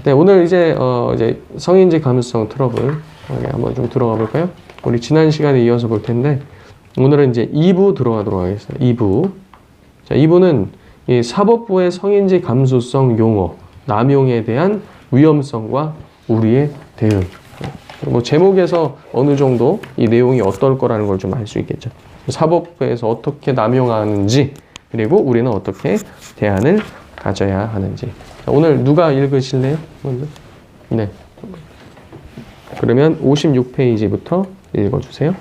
네, 오늘 이제 성인지 감수성 트러블 한번 좀 들어가 볼까요? 우리 지난 시간에 이어서 볼 텐데 오늘은 이제 2부 들어가도록 하겠습니다. 2부. 자, 2부는 이 사법부의 성인지 감수성 용어, 남용에 대한 위험성과 우리의 대응. 뭐 제목에서 어느 정도 이 내용이 어떨 거라는 걸 좀 알 수 있겠죠. 사법부에서 어떻게 남용하는지, 그리고 우리는 어떻게 대안을 가져야 하는지. 자, 오늘 누가 읽으실래요? 먼저? 네. 그러면 56페이지부터 읽어주세요.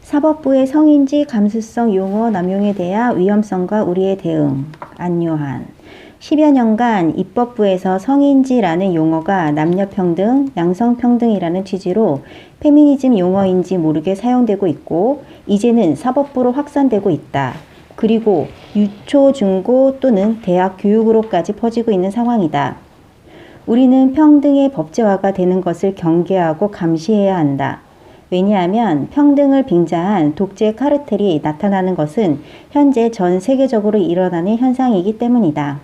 사법부의 성인지 감수성 용어 남용에 대한 위험성과 우리의 대응. 안요한. 10여 년간 입법부에서 성인지라는 용어가 남녀평등, 양성평등이라는 취지로 페미니즘 용어인지 모르게 사용되고 있고 이제는 사법부로 확산되고 있다. 그리고 유초, 중고 또는 대학 교육으로까지 퍼지고 있는 상황이다. 우리는 평등의 법제화가 되는 것을 경계하고 감시해야 한다. 왜냐하면 평등을 빙자한 독재 카르텔이 나타나는 것은 현재 전 세계적으로 일어나는 현상이기 때문이다.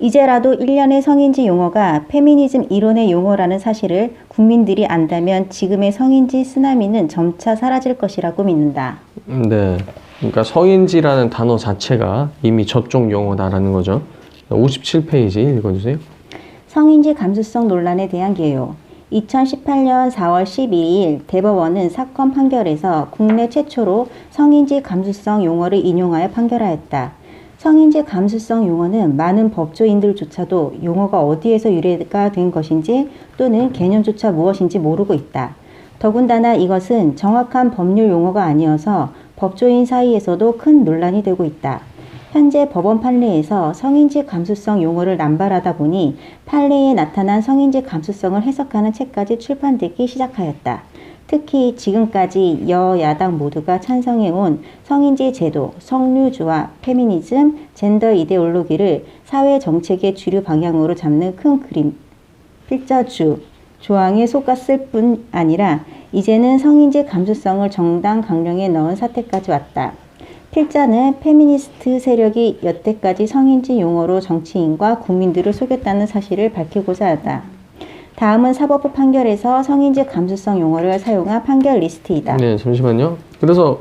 이제라도 일련의 성인지 용어가 페미니즘 이론의 용어라는 사실을 국민들이 안다면 지금의 성인지 쓰나미는 점차 사라질 것이라고 믿는다. 네. 그러니까 성인지라는 단어 자체가 이미 저쪽 용어다라는 거죠. 57페이지 읽어주세요. 성인지 감수성 논란에 대한 개요. 2018년 4월 12일 대법원은 사건 판결에서 국내 최초로 성인지 감수성 용어를 인용하여 판결하였다. 성인지 감수성 용어는 많은 법조인들조차도 용어가 어디에서 유래가 된 것인지 또는 개념조차 무엇인지 모르고 있다. 더군다나 이것은 정확한 법률 용어가 아니어서 법조인 사이에서도 큰 논란이 되고 있다. 현재 법원 판례에서 성인지 감수성 용어를 남발하다 보니 판례에 나타난 성인지 감수성을 해석하는 책까지 출판되기 시작하였다. 특히 지금까지 여야당 모두가 찬성해온 성인지 제도, 성류주와 페미니즘, 젠더 이데올로기를 사회 정책의 주류 방향으로 잡는 큰 그림, 필자주, 조항에 속았을 뿐 아니라 이제는 성인지 감수성을 정당 강령에 넣은 사태까지 왔다. 필자는 페미니스트 세력이 여태까지 성인지 용어로 정치인과 국민들을 속였다는 사실을 밝히고자 하다. 다음은 사법부 판결에서 성인지 감수성 용어를 사용한 판결 리스트이다. 네, 잠시만요. 그래서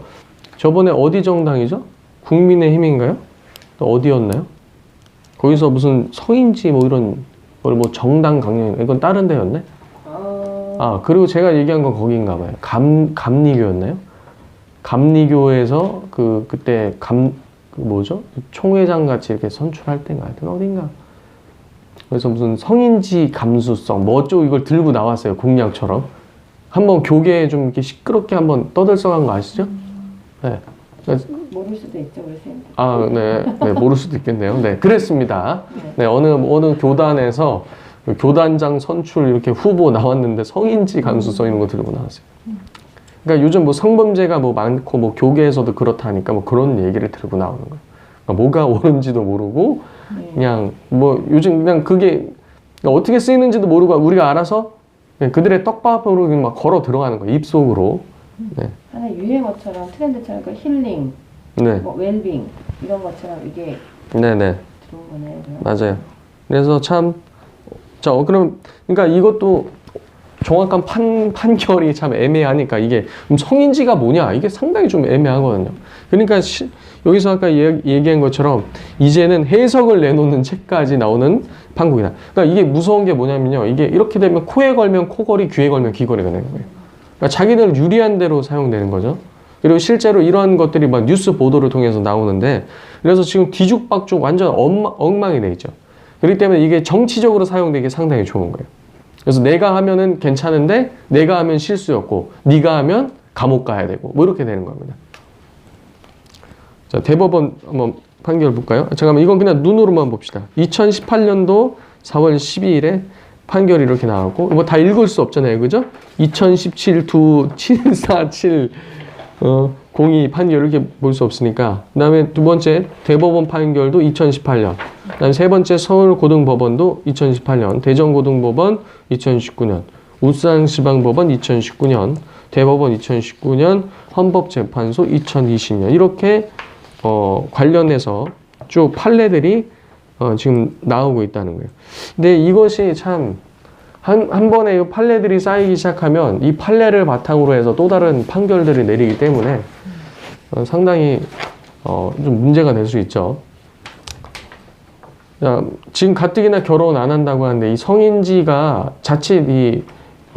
저번에 어디 정당이죠? 국민의힘인가요? 또 어디였나요? 거기서 무슨 성인지 뭐 이런 걸 뭐 정당 강령, 이건 다른 데였네? 아, 그리고 제가 얘기한 건 거기인가 봐요. 감리교였나요? 감리교에서 그때 뭐죠? 총회장 같이 이렇게 선출할 때인가 하여튼 어딘가. 그래서 무슨 성인지 감수성 뭐 어쩌고 이걸 들고 나왔어요. 공약처럼. 한번 교계에 좀 이렇게 시끄럽게 한번 떠들썩한 거 아시죠? 네. 모를 수도 있죠, 우리 쌤. 아, 네. 네, 모를 수도 있겠네요. 네, 그랬습니다. 네, 어느 교단에서 교단장 선출 이렇게 후보 나왔는데 성인지 감수성 이런 거 들고 나왔어요. 그러니까 요즘 뭐 성범죄가 뭐 많고 뭐 교계에서도 그렇다니까 뭐 그런 얘기를 들고 나오는 거예요. 그러니까 뭐가 옳은지도 모르고 그냥 뭐 요즘 그냥 그게 어떻게 쓰이는지도 모르고 우리가 알아서 그냥 그들의 떡밥으로 막 걸어 들어가는 거예요. 입속으로. 네. 하나의 유행어처럼 트렌드처럼 그 힐링, 네. 뭐 웰빙 이런 것처럼 이게 네네. 들어온 거네요. 맞아요. 그래서 참, 자, 그러니까 이것도 정확한 판결이 참 애매하니까 이게 성인지가 뭐냐 이게 상당히 좀 애매하거든요. 그러니까 여기서 아까 얘기한 것처럼 이제는 해석을 내놓는 책까지 나오는 판국이다. 그러니까 이게 무서운 게 뭐냐면요. 이게 이렇게 되면 코에 걸면 코걸이, 귀에 걸면 귀걸이가 되는 거예요. 그러니까 자기들 유리한 대로 사용되는 거죠. 그리고 실제로 이런 것들이 막 뉴스 보도를 통해서 나오는데 그래서 지금 뒤죽박죽 완전 엉망이 돼 있죠. 그렇기 때문에 이게 정치적으로 사용되기 상당히 좋은 거예요. 그래서 내가 하면은 괜찮은데 내가 하면 실수였고 네가 하면 감옥 가야 되고 뭐 이렇게 되는 겁니다. 자, 대법원 한번 판결 볼까요? 잠깐만 이건 그냥 눈으로만 봅시다. 2018년도 4월 12일에 판결이 이렇게 나왔고 뭐 다 읽을 수 없잖아요. 그죠? 2017-747 02 판결 이렇게 볼 수 없으니까 그 다음에 두 번째 대법원 판결도 2018년 그 다음에 세 번째 서울고등법원도 2018년 대전고등법원 2019년 울산지방법원 2019년 대법원 2019년, 헌법재판소 2020년 이렇게 관련해서 쭉 판례들이 지금 나오고 있다는 거예요. 근데 이것이 참 한 번에 이 판례들이 쌓이기 시작하면 이 판례를 바탕으로 해서 또 다른 판결들을 내리기 때문에 상당히 좀 문제가 될 수 있죠. 자, 지금 가뜩이나 결혼 안 한다고 하는데 이 성인지가 자칫 이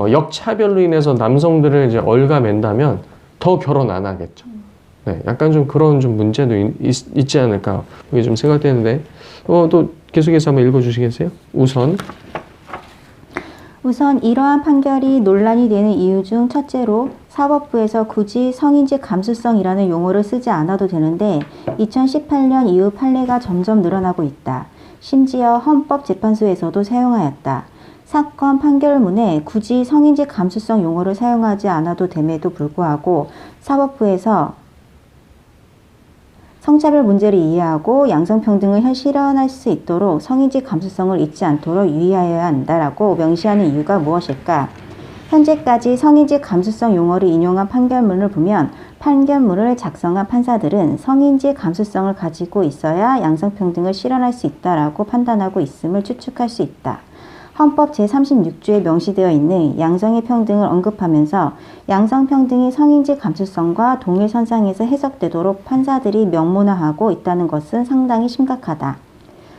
역차별로 인해서 남성들을 이제 얽어맨다면 더 결혼 안 하겠죠. 네, 약간 좀 그런 좀 문제도 있지 않을까 이게 좀 생각되는데 또 계속해서 한번 읽어주시겠어요? 우선 이러한 판결이 논란이 되는 이유 중 첫째로 사법부에서 굳이 성인지 감수성이라는 용어를 쓰지 않아도 되는데 2018년 이후 판례가 점점 늘어나고 있다. 심지어 헌법재판소에서도 사용하였다. 사건 판결문에 굳이 성인지 감수성 용어를 사용하지 않아도 됨에도 불구하고 사법부에서 성차별 문제를 이해하고 양성평등을 실현할 수 있도록 성인지 감수성을 잊지 않도록 유의하여야 한다라고 명시하는 이유가 무엇일까? 현재까지 성인지 감수성 용어를 인용한 판결문을 보면 판결문을 작성한 판사들은 성인지 감수성을 가지고 있어야 양성평등을 실현할 수 있다라고 판단하고 있음을 추측할 수 있다. 헌법 제36조에 명시되어 있는 양성의 평등을 언급하면서 양성평등이 성인지 감수성과 동일선상에서 해석되도록 판사들이 명문화하고 있다는 것은 상당히 심각하다.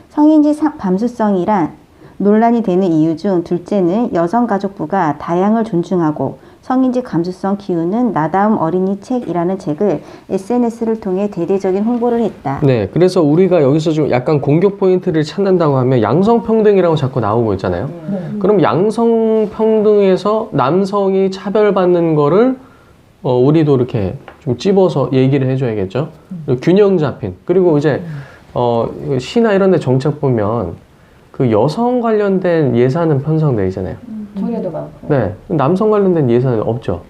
성인지 감수성이란 논란이 되는 이유 중 둘째는 여성가족부가 다양을 존중하고 성인지 감수성 키우는 나다움 어린이 책이라는 책을 SNS를 통해 대대적인 홍보를 했다. 네, 그래서 우리가 여기서 좀 약간 공격 포인트를 찾는다고 하면 양성평등이라고 자꾸 나오고 있잖아요. 그럼 양성평등에서 남성이 차별받는 거를 우리도 이렇게 좀 찝어서 얘기를 해줘야겠죠. 균형 잡힌. 그리고 이제 시나 이런 데 정책 보면 그 여성 관련된 예산은 편성되어 있잖아요. 조례도 많고. 네, 남성 관련된 예산은 없죠.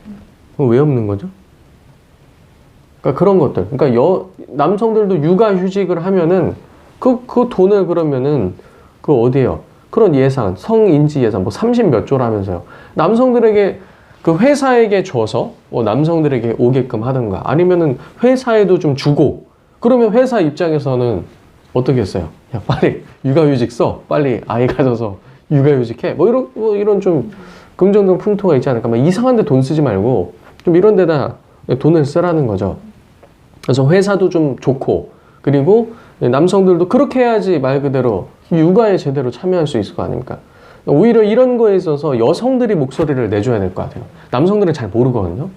그럼 왜 없는 거죠? 그러니까 그런 것들. 그러니까 남성들도 육아휴직을 하면은 그 돈을 그러면은 그 어디에요? 그런 예산, 성인지 예산 뭐 30 몇 조라면서요. 남성들에게 그 회사에게 줘서 남성들에게 오게끔 하든가 아니면은 회사에도 좀 주고 그러면 회사 입장에서는 어떻게 했어요? 야, 빨리 육아휴직 써. 빨리 아이 가져서 육아휴직해. 뭐 이런 좀 긍정적 풍토가 있지 않을까. 막 이상한 데 돈 쓰지 말고 좀 이런 데다 돈을 쓰라는 거죠. 그래서 회사도 좀 좋고 그리고 남성들도 그렇게 해야지 말 그대로 육아에 제대로 참여할 수 있을 거 아닙니까? 오히려 이런 거에 있어서 여성들이 목소리를 내줘야 될 것 같아요. 남성들은 잘 모르거든요.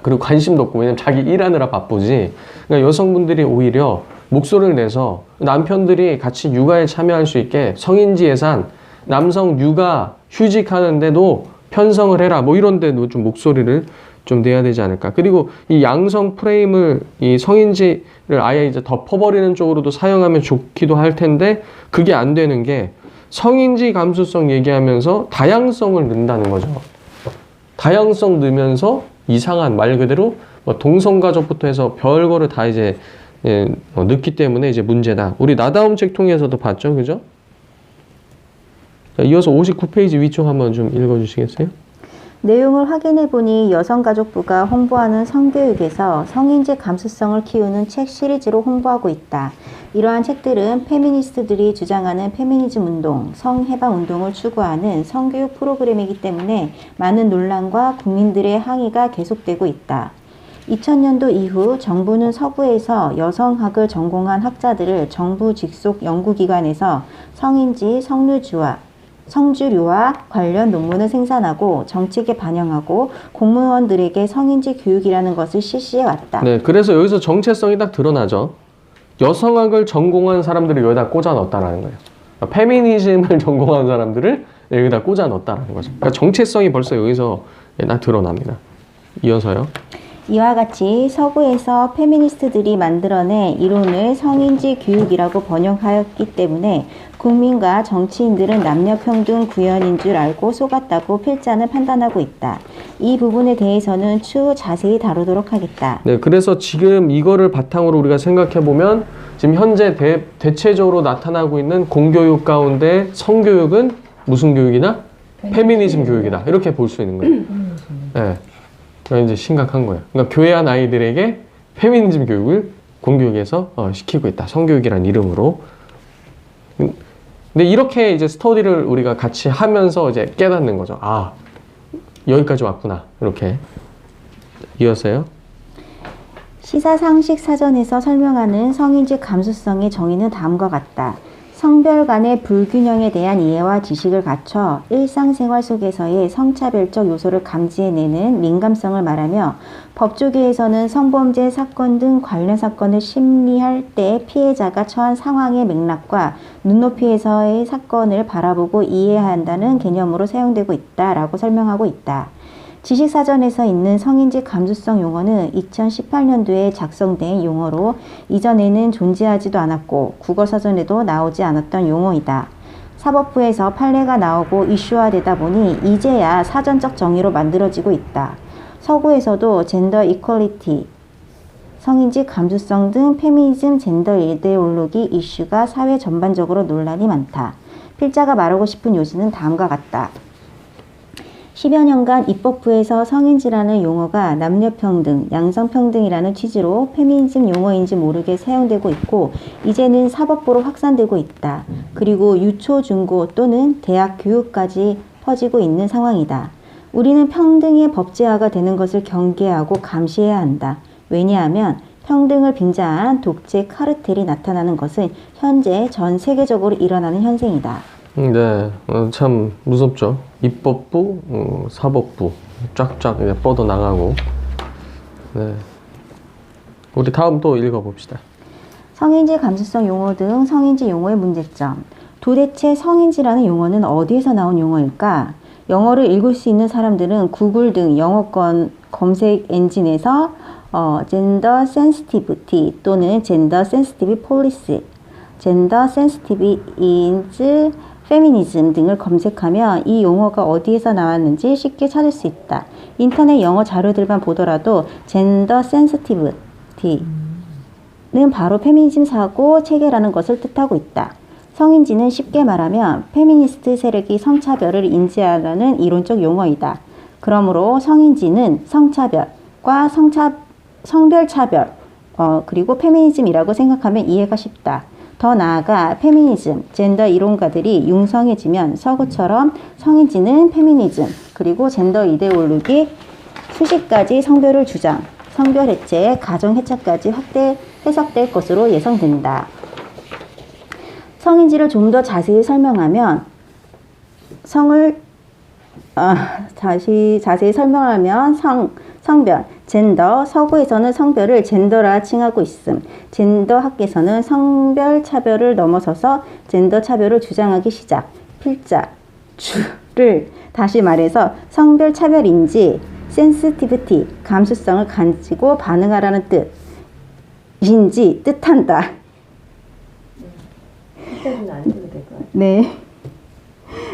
그리고 관심도 없고 왜냐면 자기 일하느라 바쁘지. 그러니까 여성분들이 오히려 목소리를 내서 남편들이 같이 육아에 참여할 수 있게 성인지 예산, 남성 육아 휴직하는데도 편성을 해라. 뭐 이런 데도 좀 목소리를 좀 내야 되지 않을까. 그리고 이 양성 프레임을 이 성인지를 아예 이제 덮어버리는 쪽으로도 사용하면 좋기도 할 텐데 그게 안 되는 게 성인지 감수성 얘기하면서 다양성을 넣는다는 거죠. 다양성 넣으면서 이상한 말 그대로 뭐 동성가족부터 해서 별거를 다 이제 넣기 때문에 이제 문제다. 우리 나다움 책 통해서도 봤죠, 그죠? 자, 이어서 59페이지 위쪽 한번 좀 읽어주시겠어요? 내용을 확인해보니 여성가족부가 홍보하는 성교육에서 성인지 감수성을 키우는 책 시리즈로 홍보하고 있다. 이러한 책들은 페미니스트들이 주장하는 페미니즘 운동, 성해방 운동을 추구하는 성교육 프로그램이기 때문에 많은 논란과 국민들의 항의가 계속되고 있다. 2000년도 이후 정부는 서부에서 여성학을 전공한 학자들을 정부 직속 연구기관에서 성인지, 성주류와 관련 논문을 생산하고 정책에 반영하고 공무원들에게 성인지 교육이라는 것을 실시해 왔다. 네, 그래서 여기서 정체성이 딱 드러나죠. 여성학을 전공한 사람들을 여기다 꽂아 넣었다라는 거예요. 그러니까 페미니즘을 전공한 사람들을 여기다 꽂아 넣었다라는 거죠. 그러니까 정체성이 벌써 여기서 딱 드러납니다. 이어서요. 이와 같이 서구에서 페미니스트들이 만들어낸 이론을 성인지 교육이라고 번역하였기 때문에 국민과 정치인들은 남녀평등 구현인 줄 알고 속았다고 필자는 판단하고 있다. 이 부분에 대해서는 추후 자세히 다루도록 하겠다. 네, 그래서 지금 이거를 바탕으로 우리가 생각해보면 지금 현재 대체적으로 나타나고 있는 공교육 가운데 성교육은 무슨 교육이나? 페미니즘 교육이다. 이렇게 볼 수 있는 거예요. 네. 이제 심각한 거예요. 그러니까 교회 안 아이들에게 페미니즘 교육을 공교육에서 시키고 있다. 성교육이라는 이름으로. 근데 이렇게 이제 스터디를 우리가 같이 하면서 이제 깨닫는 거죠. 아, 여기까지 왔구나. 이렇게. 이어서요. 시사상식 사전에서 설명하는 성인지 감수성의 정의는 다음과 같다. 성별 간의 불균형에 대한 이해와 지식을 갖춰 일상생활 속에서의 성차별적 요소를 감지해내는 민감성을 말하며 법조계에서는 성범죄 사건 등 관련 사건을 심리할 때 피해자가 처한 상황의 맥락과 눈높이에서의 사건을 바라보고 이해해야 한다는 개념으로 사용되고 있다라고 설명하고 있다. 지식사전에서 있는 성인지 감수성 용어는 2018년도에 작성된 용어로 이전에는 존재하지도 않았고 국어사전에도 나오지 않았던 용어이다. 사법부에서 판례가 나오고 이슈화되다 보니 이제야 사전적 정의로 만들어지고 있다. 서구에서도 젠더 이퀄리티, 성인지 감수성 등 페미니즘 젠더 이데올로기 이슈가 사회 전반적으로 논란이 많다. 필자가 말하고 싶은 요지는 다음과 같다. 10여 년간 입법부에서 성인지라는 용어가 남녀평등, 양성평등이라는 취지로 페미니즘 용어인지 모르게 사용되고 있고 이제는 사법부로 확산되고 있다. 그리고 유초, 중고 또는 대학 교육까지 퍼지고 있는 상황이다. 우리는 평등의 법제화가 되는 것을 경계하고 감시해야 한다. 왜냐하면 평등을 빙자한 독재 카르텔이 나타나는 것은 현재 전 세계적으로 일어나는 현상이다. 네, 참 무섭죠. 입법부, 사법부 쫙쫙 이제 뻗어 나가고. 네, 우리 다음 또 읽어봅시다. 성인지 감수성 용어 등 성인지 용어의 문제점. 도대체 성인지라는 용어는 어디에서 나온 용어일까? 영어를 읽을 수 있는 사람들은 구글 등 영어권 검색 엔진에서 젠더 센시티비티 또는 젠더 센시티비 폴리시, 젠더 센시티비 인즈 페미니즘 등을 검색하면 이 용어가 어디에서 나왔는지 쉽게 찾을 수 있다. 인터넷 영어 자료들만 보더라도 젠더 센시티비티는 바로 페미니즘 사고 체계라는 것을 뜻하고 있다. 성인지는 쉽게 말하면 페미니스트 세력이 성차별을 인지하라는 이론적 용어이다. 그러므로 성인지는 성차별과 성별차별 그리고 페미니즘이라고 생각하면 이해가 쉽다. 더 나아가 페미니즘, 젠더 이론가들이 융성해지면 서구처럼 성인지는 페미니즘, 그리고 젠더 이데올로기, 수식까지 성별을 주장, 성별 해체, 가정 해체까지 확대 해석될 것으로 예상된다. 성인지를 좀 더 자세히 설명하면 자세히 설명하면 성별, 젠더, 서구에서는 성별을 젠더라 칭하고 있음. 젠더 학계에서는 성별 차별을 넘어서서 젠더 차별을 주장하기 시작. 필자, 주를 다시 말해서 성별 차별인지 센시티비티, 감수성을 가지고 반응하라는 뜻인지 뜻한다. 필자는 안 해도 될 것 같아요. 네.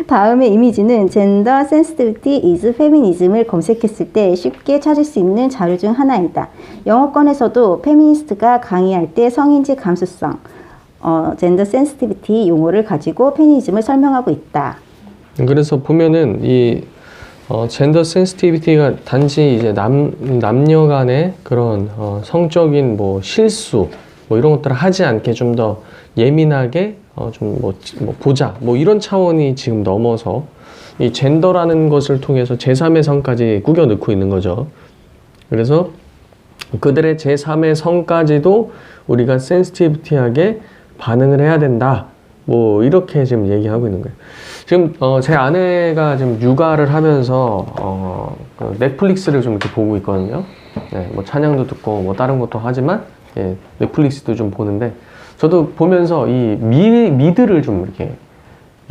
다음의 이미지는 젠더 센시티비티 is feminism을 검색했을 때 쉽게 찾을 수 있는 자료 중 하나이다. 영어권에서도 페미니스트가 강의할 때 성인지 감수성, 젠더 센시티비티 용어를 가지고 페미니즘을 설명하고 있다. 그래서 보면은 이 젠더 센시티비티가 단지 이제 남녀 간의 그런 성적인 뭐 실수 뭐 이런 것들을 하지 않게 좀 더 예민하게 좀 뭐 보자 뭐 이런 차원이 지금 넘어서 이 젠더라는 것을 통해서 제3의 성까지 꾸겨 넣고 있는 거죠. 그래서 그들의 제3의 성까지도 우리가 센시티비티하게 반응을 해야 된다. 뭐 이렇게 지금 얘기하고 있는 거예요. 지금 제 아내가 지금 육아를 하면서 그 넷플릭스를 좀 이렇게 보고 있거든요. 네, 뭐 찬양도 듣고 뭐 다른 것도 하지만 예, 넷플릭스도 좀 보는데 저도 보면서 이 미드를 좀 이렇게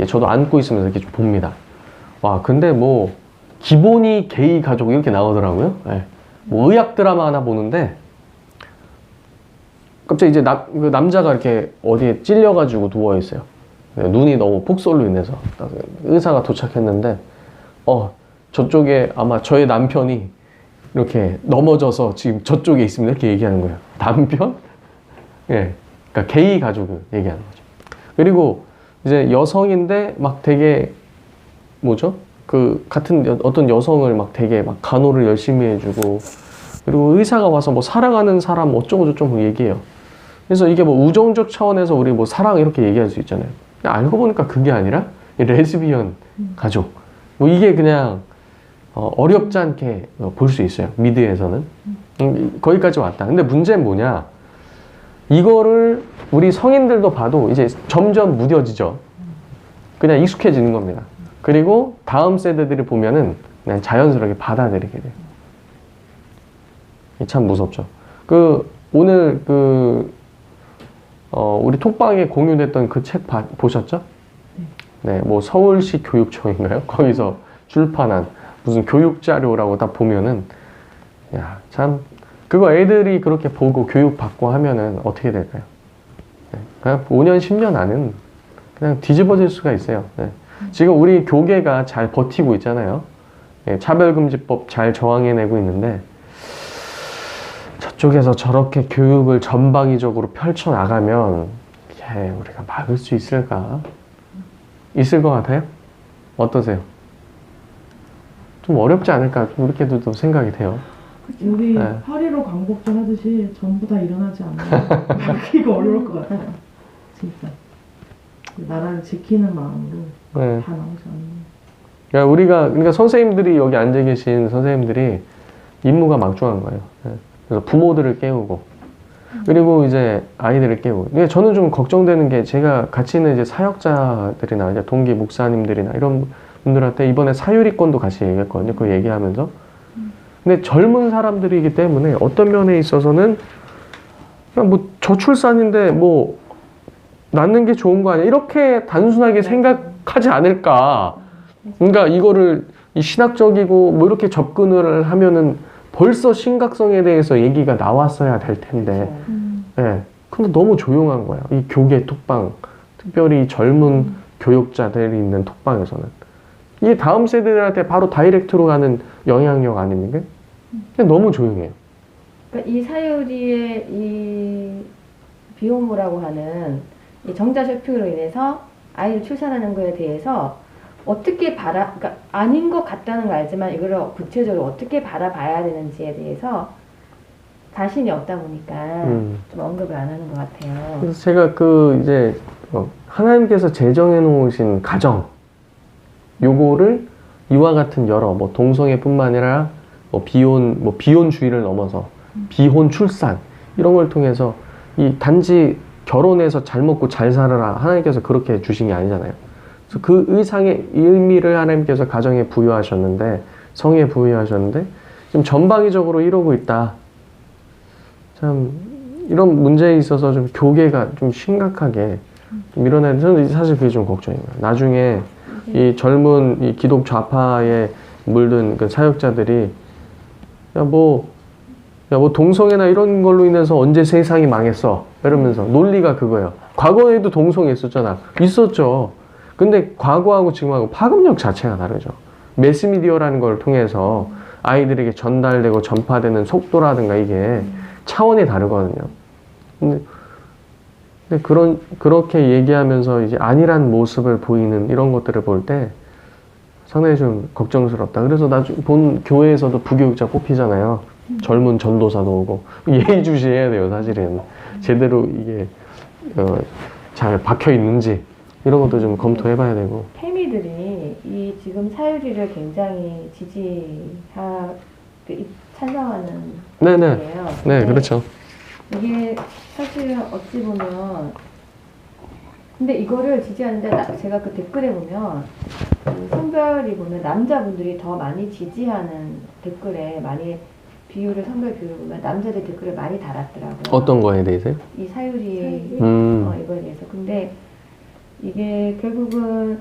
저도 안고 있으면서 이렇게 좀 봅니다. 와, 근데 뭐 기본이 게이 가족 이렇게 나오더라고요. 예. 뭐 의학 드라마 하나 보는데 갑자기 이제 그 남자가 이렇게 어디에 찔려가지고 누워 있어요. 눈이 너무 폭설로 인해서 의사가 도착했는데 저쪽에 아마 저의 남편이 이렇게 넘어져서 지금 저쪽에 있습니다. 이렇게 얘기하는 거예요. 남편? 예. 그러니까 게이 가족을 얘기하는 거죠. 그리고 이제 여성인데 막 되게 뭐죠? 그 같은 어떤 여성을 막 되게 막 간호를 열심히 해주고 그리고 의사가 와서 뭐 사랑하는 사람 어쩌고 저쩌고 얘기해요. 그래서 이게 뭐 우정적 차원에서 우리 뭐 사랑 이렇게 얘기할 수 있잖아요. 근데 알고 보니까 그게 아니라 이 레즈비언 가족. 뭐 이게 그냥 어렵지 않게 볼 수 있어요. 미드에서는. 거기까지 왔다. 근데 문제는 뭐냐? 이거를 우리 성인들도 봐도 이제 점점 무뎌지죠. 그냥 익숙해지는 겁니다. 그리고 다음 세대들이 보면은 그냥 자연스럽게 받아들이게 돼요. 참 무섭죠. 오늘 우리 톡방에 공유됐던 그 책 보셨죠? 네, 뭐 서울시 교육청인가요? 거기서 출판한 무슨 교육 자료라고 딱 보면은 야, 참 그거 애들이 그렇게 보고 교육 받고 하면은 어떻게 될까요? 네, 그냥 5년, 10년 안은 그냥 뒤집어질 수가 있어요. 네. 지금 우리 교계가 잘 버티고 있잖아요. 네, 차별금지법 잘 저항해내고 있는데 저쪽에서 저렇게 교육을 전방위적으로 펼쳐나가면 우리가 막을 수 있을까? 있을 것 같아요? 어떠세요? 좀 어렵지 않을까? 이렇게도 또 생각이 돼요. 우리 네. 8.15 광복절 하듯이 전부 다 일어나지 않으면 막기가 어려울 것 같아요. 진짜. 나라를 지키는 마음으로 네. 다 나오지 않으면. 그러니까 선생님들이 여기 앉아 계신 선생님들이 임무가 막중한 거예요. 네. 그래서 부모들을 깨우고, 그리고 이제 아이들을 깨우고. 근데 저는 좀 걱정되는 게 제가 같이 있는 이제 사역자들이나 이제 동기 목사님들이나 이런 분들한테 이번에 사유리권도 같이 얘기했거든요. 그거 얘기하면서. 근데 젊은 사람들이기 때문에 어떤 면에 있어서는 그냥 뭐 저출산인데 뭐 낳는 게 좋은 거 아니야? 이렇게 단순하게 생각하지 않을까. 그러니까 이거를 이 신학적이고 뭐 이렇게 접근을 하면은 벌써 심각성에 대해서 얘기가 나왔어야 될 텐데. 예. 근데 너무 조용한 거야. 이 교계 톡방, 특별히 젊은 교육자들이 있는 톡방에서는. 이게 다음 세대들한테 바로 다이렉트로 가는 영향력 아닙니까? 근데 너무 조용해요. 그러니까 이 사유리의 이 비혼모라고 하는 이 정자 쇼핑으로 인해서 아이를 출산하는 거에 대해서 어떻게 그러니까 아닌 것 같다는 걸 알지만 이걸 구체적으로 어떻게 바라봐야 되는지에 대해서 자신이 없다 보니까 좀 언급을 안 하는 것 같아요. 그래서 제가 이제 하나님께서 제정해 놓으신 가정, 요거를 이와 같은 여러 뭐 동성애뿐만 아니라 비혼주의를 넘어서 비혼 출산 이런 걸 통해서 이 단지 결혼해서 잘 먹고 잘 살아라 하나님께서 그렇게 주신 게 아니잖아요. 그래서 그 의상의 의미를 하나님께서 가정에 부여하셨는데, 성에 부여하셨는데 좀 전방위적으로 이러고 있다. 참 이런 문제에 있어서 좀 교계가 좀 심각하게 좀 일어나는, 저는 사실 그게 좀 걱정이에요. 나중에 이 젊은 이 기독 좌파에 물든 그 사역자들이 뭐 동성애나 이런 걸로 인해서 언제 세상이 망했어 이러면서 논리가 그거예요. 과거에도 동성애 있었잖아. 있었죠. 근데 과거하고 지금하고 파급력 자체가 다르죠. 매스미디어라는 걸 통해서 아이들에게 전달되고 전파되는 속도라든가 이게 차원이 다르거든요. 근데 그렇게 얘기하면서 이제 안일한 모습을 보이는 이런 것들을 볼 때 상당히 좀 걱정스럽다. 그래서 나중에 본 교회에서도 부교육자 뽑히잖아요. 젊은 전도사도 오고. 예의주시해야 돼요, 사실은. 제대로 이게 잘 박혀 있는지 이런 것도 좀 검토해 봐야 되고. 페미들이 이 지금 사유리를 굉장히 찬성하는 네네. 거예요. 네, 그렇죠. 이게 사실은 어찌 보면 근데 이거를 지지하는데 제가 그 댓글에 보면 성별이 보면 남자분들이 더 많이 지지하는 댓글에 많이 성별 비율을 보면 남자들 댓글을 많이 달았더라고요. 어떤 거에 대해서요? 이 사유리 이거에 대해서. 근데 이게 결국은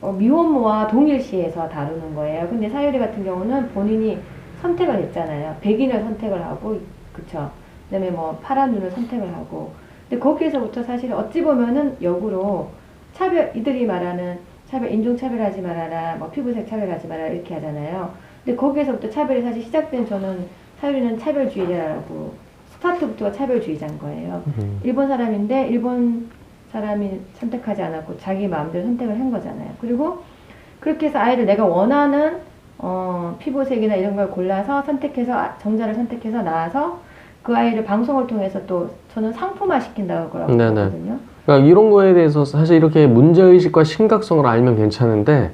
미혼모와 동일시해서 다루는 거예요. 근데 사유리 같은 경우는 본인이 선택을 했잖아요. 백인을 선택을 하고, 그쵸. 그 다음에 뭐 파란 눈을 선택을 하고. 근데 거기에서부터 사실 어찌 보면은 역으로 이들이 말하는 인종차별하지 말아라, 뭐 피부색 차별하지 말아라, 이렇게 하잖아요. 근데 거기에서부터 차별이 사실 시작된 사유리는 차별주의자라고, 스타트부터가 차별주의자인 거예요. 일본 사람인데, 일본 사람이 선택하지 않았고 자기 마음대로 선택을 한 거잖아요. 그리고 그렇게 해서 아이를 내가 원하는 피부색이나 이런 걸 골라서 선택해서 정자를 선택해서 낳아서 그 아이를 방송을 통해서 또 저는 상품화 시킨다고 그러거든요. 네네. 그러니까 이런 거에 대해서 사실 이렇게 문제의식과 심각성을 알면 괜찮은데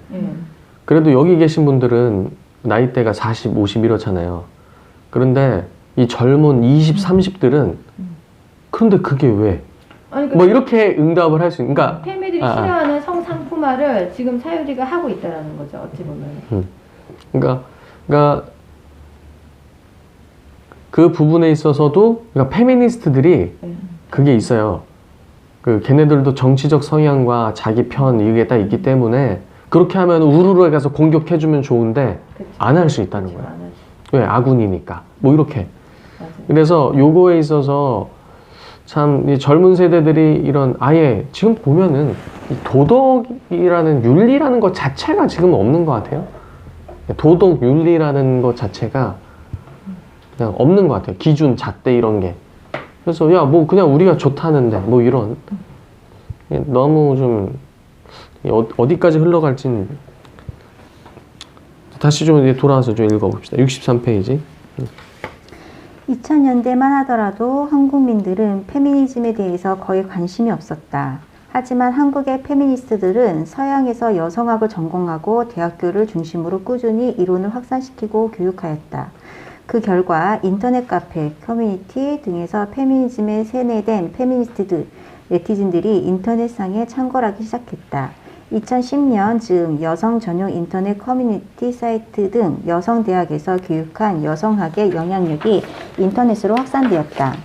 그래도 여기 계신 분들은 나이대가 40, 50 이렇잖아요. 그런데 이 젊은 20, 30들은 그런데 그게 왜? 아니, 뭐 이렇게 응답을 할 수 있는, 그러니까 패밀들이 싫어하는 성상품화를 지금 사유리가 하고 있다라는 거죠. 어찌 보면. 그러니까 그 부분에 있어서도 그러니까 페미니스트들이 그게 있어요. 그 걔네들도 정치적 성향과 자기 편 이게 딱 있기 때문에 그렇게 하면 우르르 가서 공격해주면 좋은데 안 할 수 있다는 거야. 왜? 아군이니까. 뭐 이렇게. 맞아요. 그래서 요거에 있어서 참 이 젊은 세대들이 이런 아예 지금 보면은 이 도덕이라는 윤리라는 것 자체가 지금 없는 것 같아요. 도덕 윤리라는 것 자체가 그냥 없는 것 같아요. 기준, 잣대 이런 게. 그래서 야 뭐 그냥 우리가 좋다는데 뭐 이런 너무 좀 어디까지 흘러갈진 다시 좀 이제 돌아와서 좀 읽어봅시다. 63페이지. 2000년대만 하더라도 한국민들은 페미니즘에 대해서 거의 관심이 없었다. 하지만 한국의 페미니스트들은 서양에서 여성학을 전공하고 대학교를 중심으로 꾸준히 이론을 확산시키고 교육하였다. 그 결과 인터넷 카페, 커뮤니티 등에서 페미니즘에 세뇌된 페미니스트들, 네티즌들이 인터넷상에 창궐하기 시작했다. 2010년 즈음 여성 전용 인터넷 커뮤니티 사이트 등 여성 대학에서 교육한 여성학의 영향력이 인터넷으로 확산되었다.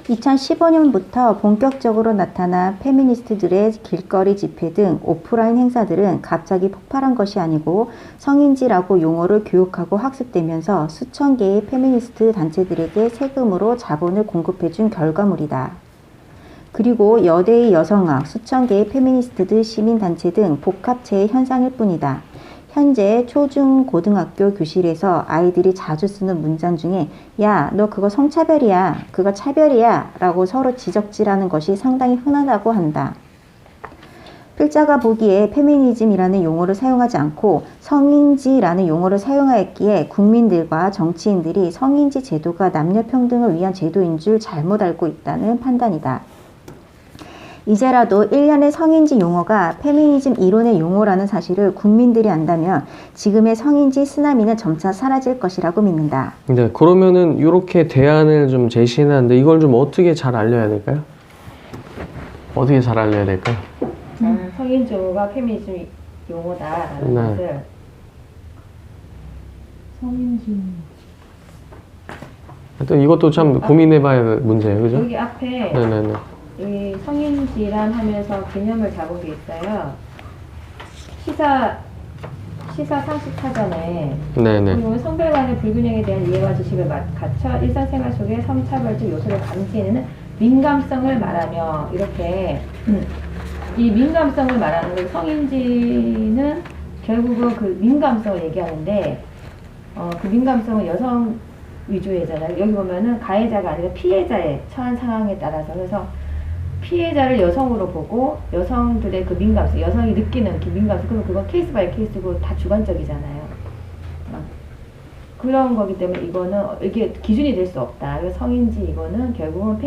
2015년부터 본격적으로 나타난 페미니스트들의 길거리 집회 등 오프라인 행사들은 갑자기 폭발한 것이 아니고 성인지라고 용어를 교육하고 학습되면서 수천 개의 페미니스트 단체들에게 세금으로 자본을 공급해준 결과물이다. 그리고 여대의 여성학, 수천 개의 페미니스트들 시민단체 등 복합체의 현상일 뿐이다. 현재 초중 고등학교 교실에서 아이들이 자주 쓰는 문장 중에 야, 너 그거 성차별이야, 그거 차별이야 라고 서로 지적질하는 것이 상당히 흔하다고 한다. 필자가 보기에 페미니즘이라는 용어를 사용하지 않고 성인지라는 용어를 사용하였기에 국민들과 정치인들이 성인지 제도가 남녀 평등을 위한 제도인 줄 잘못 알고 있다는 판단이다. 이제라도 일련의 성인지 용어가 페미니즘 이론의 용어라는 사실을 국민들이 안다면 지금의 성인지 쓰나미는 점차 사라질 것이라고 믿는다. 네, 그러면은 이렇게 대안을 좀 제시했는데 이걸 좀 어떻게 잘 알려야 될까요? 어떻게 잘 알려야 될까요? 성인지 용어가 페미니즘 용어다라는 네. 것을 성인지 하여튼 이것도 참 고민해봐야 될 문제예요, 그죠? 여기 앞에 네네네. 이 성인지란 하면서 개념을 잡은 게 있어요. 시사 상식 사전에 네네. 보면 성별 간의 불균형에 대한 이해와 지식을 갖춰 일상생활 속의 성차별적 요소를 감지해내는 민감성을 말하며 이렇게 이 민감성을 말하는 그 성인지는 결국은 그 민감성을 얘기하는데 그 민감성은 여성 위주이잖아요. 여기 보면은 가해자가 아니라 피해자의 처한 상황에 따라서 그래서 피해자를 여성으로 보고 여성들의 그 민감성, 여성이 느끼는 그 민감성, 그러면 그건 케이스 바이 케이스고 다 주관적이잖아요. 그런 거기 때문에 이거는 이게 기준이 될 수 없다. 그래서 성인지 이거는 결국은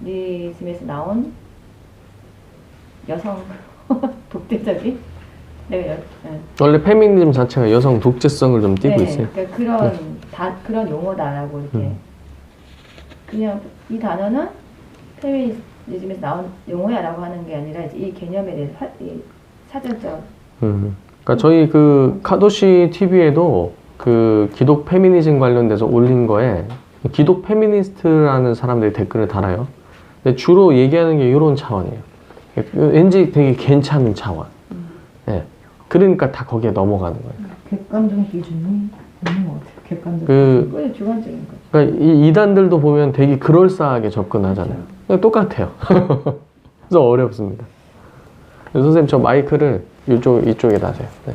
페미니즘에서 나온 여성 독재적인 원래 페미니즘 자체가 여성 독재성을 좀 띠고 있어요. 그러니까 그런 용어다라고 이렇게 그냥 이 단어는 페미니즘에서 나온 용어야라고 하는 게 아니라 이제 이 개념에 대해서 사전적. 그러니까 저희 그 카도시 TV에도 그 기독 페미니즘 관련돼서 올린 거에 기독 페미니스트라는 사람들이 댓글을 달아요. 근데 주로 얘기하는 게 이런 차원이에요. 왠지 되게 괜찮은 차원. 네. 그러니까 다 거기에 넘어가는 거예요. 객관적 기준이 없는 것 같아요. 객관적 그게 주관적인 거죠. 그러니까 이 이단들도 보면 되게 그럴싸하게 접근하잖아요. 그냥 똑같아요. 그래서 어렵습니다. 선생님 저 마이크를 이쪽에다 하세요. 네.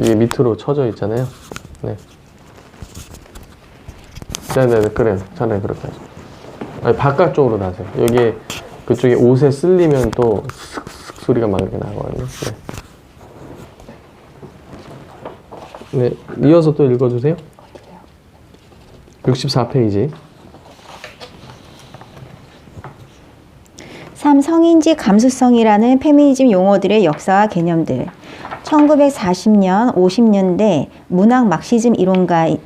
이게 밑으로 쳐져 있잖아요. 네. 네네네, 그래요. 차라리 그렇게 하죠. 아니, 바깥쪽으로 나세요. 여기 그쪽에 옷에 쓸리면 또 슥슥 소리가 막 이렇게 나거든요. 네. 네, 이어서 또 읽어주세요. 64페이지. 3. 성인지 감수성이라는 페미니즘 용어들의 역사와 개념들. 1940년, 50년대 문학 막시즘 이론가인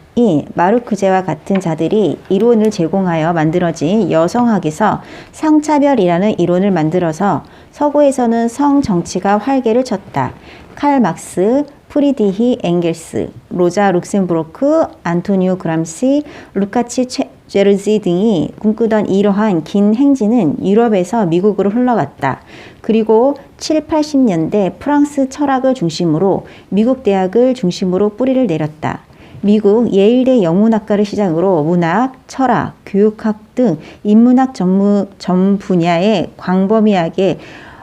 마르크제와 같은 자들이 이론을 제공하여 만들어진 여성학에서 성차별이라는 이론을 만들어서 서구에서는 성정치가 활개를 쳤다. 칼 막스, 프리디히 엥겔스, 로자 룩셈부르크, 안토니오 그람시, 루카치 제르지 등이 꿈꾸던 이러한 긴 행진은 유럽에서 미국으로 흘러갔다. 그리고 7, 80년대 프랑스 철학을 중심으로 미국 대학을 중심으로 뿌리를 내렸다. 미국 예일대 영문학과를 시작으로 문학, 철학, 교육학 등 인문학 전 분야의 광범위하게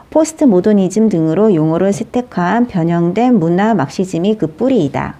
포스트 모더니즘 등으로 용어를 채택한 변형된 문화 막시즘이 그 뿌리이다.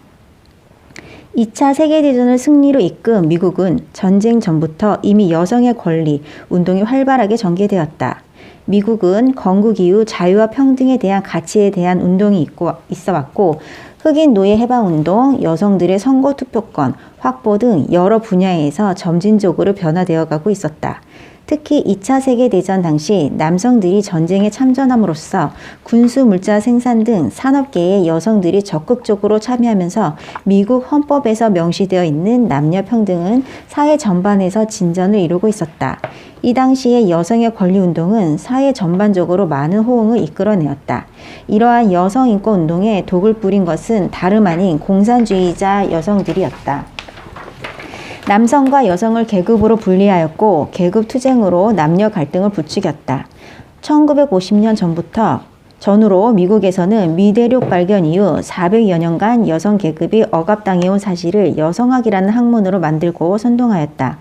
2차 세계대전을 승리로 이끈 미국은 전쟁 전부터 이미 여성의 권리 운동이 활발하게 전개되었다. 미국은 건국 이후 자유와 평등에 대한 가치에 대한 운동이 있어 왔고 흑인 노예 해방운동, 여성들의 선거 투표권 확보 등 여러 분야에서 점진적으로 변화되어 가고 있었다. 특히 2차 세계대전 당시 남성들이 전쟁에 참전함으로써 군수 물자 생산 등 산업계에 여성들이 적극적으로 참여하면서 미국 헌법에서 명시되어 있는 남녀 평등은 사회 전반에서 진전을 이루고 있었다. 이 당시의 여성의 권리운동은 사회 전반적으로 많은 호응을 이끌어내었다. 이러한 여성인권운동에 독을 뿌린 것은 다름 아닌 공산주의자 여성들이었다. 남성과 여성을 계급으로 분리하였고 계급 투쟁으로 남녀 갈등을 부추겼다. 1950년 전후로 미국에서는 미대륙 발견 이후 400여 년간 여성 계급이 억압당해온 사실을 여성학이라는 학문으로 만들고 선동하였다.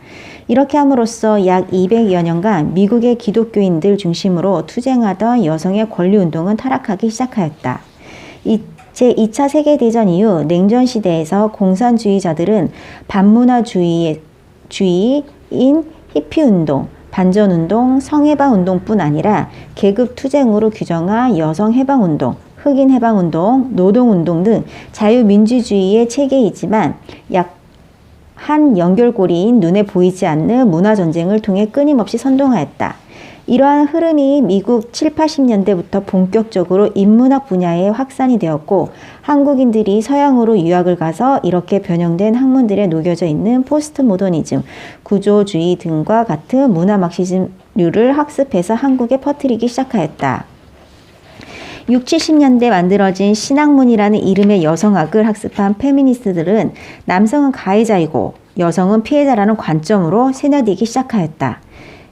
이렇게 함으로써 약 200여 년간 미국의 기독교인들 중심으로 투쟁하던 여성의 권리운동은 타락하기 시작하였다. 제2차 세계대전 이후 냉전시대에서 공산주의자들은 반문화주의인 히피운동, 반전운동, 성해방운동뿐 아니라 계급투쟁으로 규정한 여성해방운동, 흑인해방운동, 노동운동 등 자유민주주의의 체계이지만 한 연결고리인 눈에 보이지 않는 문화전쟁을 통해 끊임없이 선동하였다. 이러한 흐름이 미국 7, 80년대부터 본격적으로 인문학 분야에 확산이 되었고 한국인들이 서양으로 유학을 가서 이렇게 변형된 학문들에 녹여져 있는 포스트 모더니즘, 구조주의 등과 같은 문화 막시즘류를 학습해서 한국에 퍼뜨리기 시작하였다. 6, 70년대 만들어진 신학문이라는 이름의 여성학을 학습한 페미니스트들은 남성은 가해자이고 여성은 피해자라는 관점으로 세뇌되기 시작하였다.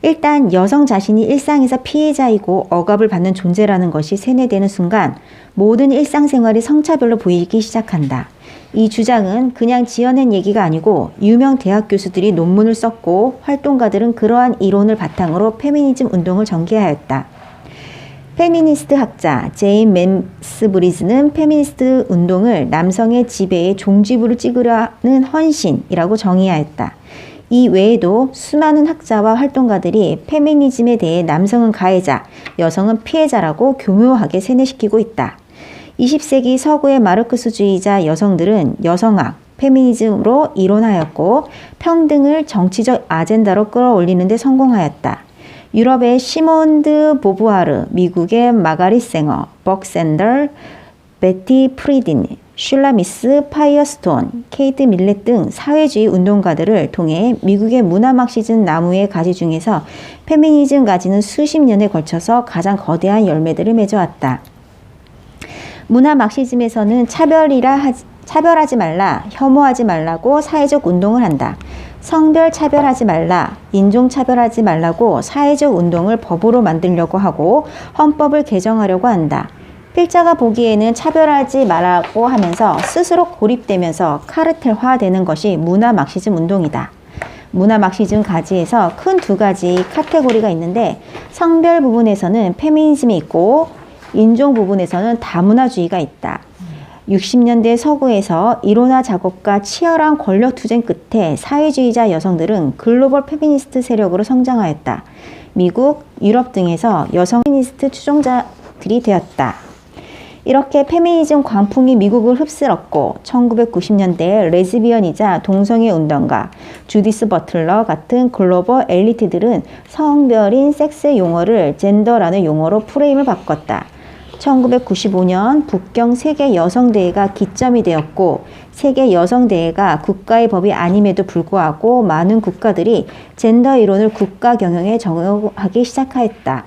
일단 여성 자신이 일상에서 피해자이고 억압을 받는 존재라는 것이 세뇌되는 순간 모든 일상생활이 성차별로 보이기 시작한다. 이 주장은 그냥 지어낸 얘기가 아니고 유명 대학 교수들이 논문을 썼고 활동가들은 그러한 이론을 바탕으로 페미니즘 운동을 전개하였다. 페미니스트 학자 제인 맨스브리즈는 페미니스트 운동을 남성의 지배에 종지부를 찍으려는 헌신이라고 정의하였다. 이 외에도 수많은 학자와 활동가들이 페미니즘에 대해 남성은 가해자, 여성은 피해자라고 교묘하게 세뇌시키고 있다. 20세기 서구의 마르크스주의자 여성들은 여성학, 페미니즘으로 이론하였고 평등을 정치적 아젠다로 끌어올리는 데 성공하였다. 유럽의 시몬 드 보부아르, 미국의 마가릿 쌩어, 벅 샌덜, 베티 프리딘, 슐라미스 파이어스톤, 케이트 밀렛 등 사회주의 운동가들을 통해 미국의 문화 막시즘 나무의 가지 중에서 페미니즘 가지는 수십 년에 걸쳐서 가장 거대한 열매들을 맺어왔다. 문화 막시즘에서는 차별하지 말라, 혐오하지 말라고 사회적 운동을 한다. 성별 차별하지 말라, 인종 차별하지 말라고 사회적 운동을 법으로 만들려고 하고 헌법을 개정하려고 한다. 필자가 보기에는 차별하지 말라고 하면서 스스로 고립되면서 카르텔화되는 것이 문화 막시즘 운동이다. 문화 막시즘 가지에서 큰 두 가지 카테고리가 있는데 성별 부분에서는 페미니즘이 있고 인종 부분에서는 다문화주의가 있다. 60년대 서구에서 이론화 작업과 치열한 권력 투쟁 끝에 사회주의자 여성들은 글로벌 페미니스트 세력으로 성장하였다. 미국, 유럽 등에서 여성 페미니스트 추종자들이 되었다. 이렇게 페미니즘 광풍이 미국을 휩쓸었고 1990년대에 레즈비언이자 동성애 운동가 주디스 버틀러 같은 글로벌 엘리트들은 성별인 섹스 용어를 젠더라는 용어로 프레임을 바꿨다. 1995년 북경 세계 여성대회가 기점이 되었고 세계 여성대회가 국가의 법이 아님에도 불구하고 많은 국가들이 젠더 이론을 국가 경영에 적용하기 시작하였다.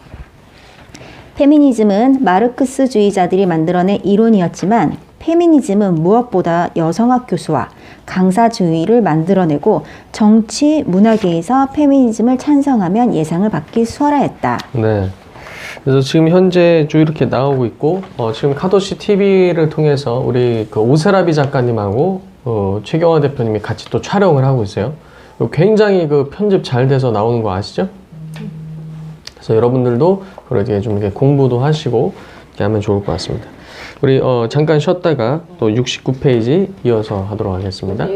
페미니즘은 마르크스주의자들이 만들어낸 이론이었지만 페미니즘은 무엇보다 여성학 교수와 강사주의를 만들어내고 정치, 문화계에서 페미니즘을 찬성하면 예상을 받기 수월하였다. 네. 그래서 지금 현재 쭉 이렇게 나오고 있고, 지금 카도시 TV를 통해서 우리 그 오세라비 작가님하고 최경화 대표님이 같이 또 촬영을 하고 있어요. 굉장히 그 편집 잘 돼서 나오는 거 아시죠? 그래서 여러분들도 그렇게 좀 이렇게 공부도 하시고 이렇게 하면 좋을 것 같습니다. 우리 잠깐 쉬었다가 또 69페이지 이어서 하도록 하겠습니다.